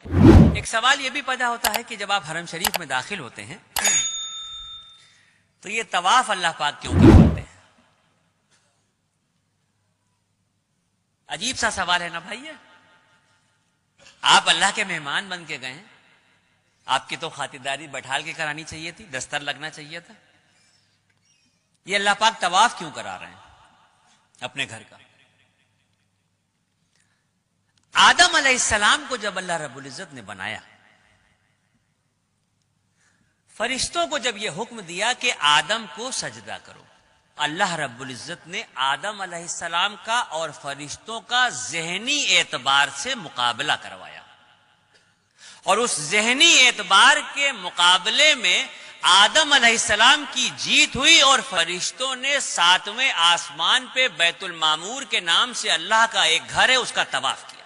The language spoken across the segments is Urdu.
ایک سوال یہ بھی پیدا ہوتا ہے کہ جب آپ حرم شریف میں داخل ہوتے ہیں تو یہ طواف اللہ پاک کیوں کرواتے ہیں؟ عجیب سا سوال ہے نا بھائی. آپ اللہ کے مہمان بن کے گئے ہیں, آپ کی تو خاطرداری بٹھال کے کرانی چاہیے تھی, دستر لگنا چاہیے تھا. یہ اللہ پاک طواف کیوں کرا رہے ہیں اپنے گھر کا؟ آدم علیہ السلام کو جب اللہ رب العزت نے بنایا, فرشتوں کو جب یہ حکم دیا کہ آدم کو سجدہ کرو, اللہ رب العزت نے آدم علیہ السلام کا اور فرشتوں کا ذہنی اعتبار سے مقابلہ کروایا, اور اس ذہنی اعتبار کے مقابلے میں آدم علیہ السلام کی جیت ہوئی, اور فرشتوں نے 7ویں آسمان پہ بیت المعمور کے نام سے اللہ کا ایک گھر ہے اس کا طواف کیا.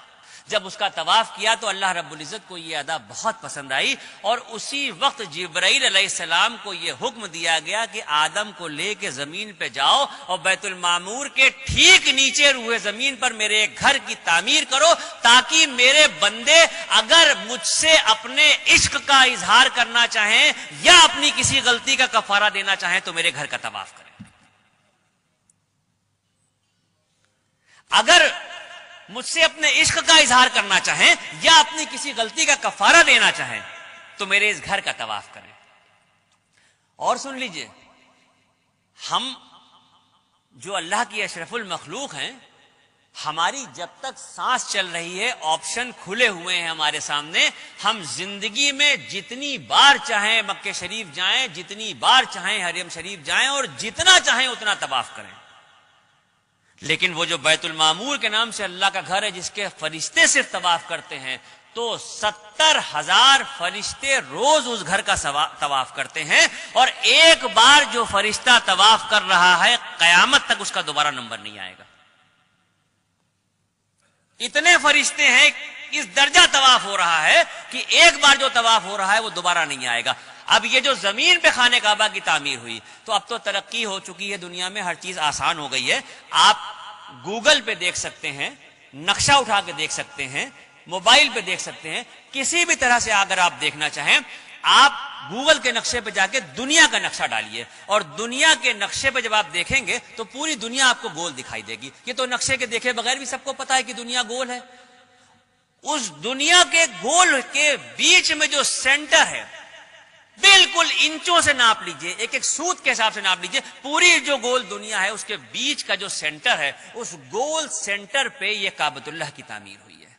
جب اس کا طواف کیا تو اللہ رب العزت کو یہ ادا بہت پسند آئی, اور اسی وقت جبرائیل علیہ السلام کو یہ حکم دیا گیا کہ آدم کو لے کے زمین پہ جاؤ اور بیت المعمور کے ٹھیک نیچے روئے زمین پر میرے ایک گھر کی تعمیر کرو, تاکہ میرے بندے اگر مجھ سے اپنے عشق کا اظہار کرنا چاہیں یا اپنی کسی غلطی کا کفارہ دینا چاہیں تو میرے گھر کا طواف کریں. اگر مجھ سے اپنے عشق کا اظہار کرنا چاہیں یا اپنی کسی غلطی کا کفارہ دینا چاہیں تو میرے اس گھر کا طواف کریں. اور سن لیجئے, ہم جو اللہ کی اشرف المخلوق ہیں, ہماری جب تک سانس چل رہی ہے آپشن کھلے ہوئے ہیں ہمارے سامنے. ہم زندگی میں جتنی بار چاہیں مکہ شریف جائیں, جتنی بار چاہیں حرم شریف جائیں, اور جتنا چاہیں اتنا طواف کریں. لیکن وہ جو بیت المعمور کے نام سے اللہ کا گھر ہے جس کے فرشتے صرف طواف کرتے ہیں, تو 70,000 فرشتے روز اس گھر کا طواف کرتے ہیں, اور ایک بار جو فرشتہ طواف کر رہا ہے قیامت تک اس کا دوبارہ نمبر نہیں آئے گا. اتنے فرشتے ہیں, اس درجہ طواف ہو رہا ہے کہ ایک بار جو طواف ہو رہا ہے وہ دوبارہ نہیں آئے گا. اب یہ جو زمین پہ خانہ کعبہ کی تعمیر ہوئی, تو اب تو ترقی ہو چکی ہے دنیا میں, ہر چیز آسان ہو گئی ہے. آپ گوگل پہ دیکھ سکتے ہیں, نقشہ اٹھا کے دیکھ سکتے ہیں, موبائل پہ دیکھ سکتے ہیں, کسی بھی طرح سے اگر آپ دیکھنا چاہیں آپ گوگل کے نقشے پہ جا کے دنیا کا نقشہ ڈالیے, اور دنیا کے نقشے پہ جب آپ دیکھیں گے تو پوری دنیا آپ کو گول دکھائی دے گی. یہ تو نقشے کے دیکھے بغیر بھی سب کو پتا ہے کہ دنیا گول ہے. اس دنیا کے گول کے بیچ میں جو سینٹر ہے, بالکل انچوں سے ناپ لیجئے, ایک ایک سوت کے حساب سے ناپ لیجئے, پوری جو گول دنیا ہے اس کے بیچ کا جو سینٹر ہے, اس گول سینٹر پہ یہ کعبۃ اللہ کی تعمیر ہوئی ہے.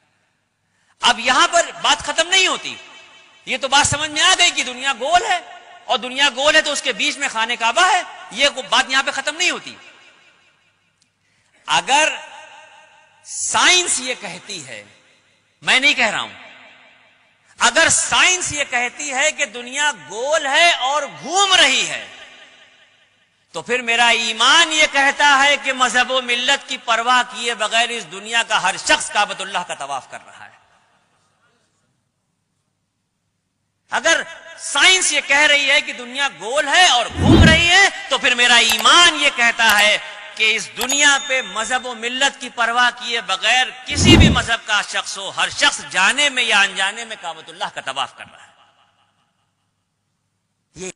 اب یہاں پر بات ختم نہیں ہوتی, یہ تو بات سمجھ میں آ گئی کہ دنیا گول ہے, اور دنیا گول ہے تو اس کے بیچ میں خانہ کعبہ ہے, یہ بات یہاں پہ ختم نہیں ہوتی. اگر سائنس یہ کہتی ہے, میں نہیں کہہ رہا ہوں, اگر سائنس یہ کہتی ہے کہ دنیا گول ہے اور گھوم رہی ہے, تو پھر میرا ایمان یہ کہتا ہے کہ مذہب و ملت کی پرواہ کیے بغیر اس دنیا کا ہر شخص کعبۃ اللہ کا طواف کر رہا ہے. اگر سائنس یہ کہہ رہی ہے کہ دنیا گول ہے اور گھوم رہی ہے, تو پھر میرا ایمان یہ کہتا ہے کہ اس دنیا پہ مذہب و ملت کی پرواہ کیے بغیر کسی بھی مذہب کا شخص ہو, ہر شخص جانے میں یا انجانے میں کعبۃ اللہ کا طواف کر رہا ہے. یہ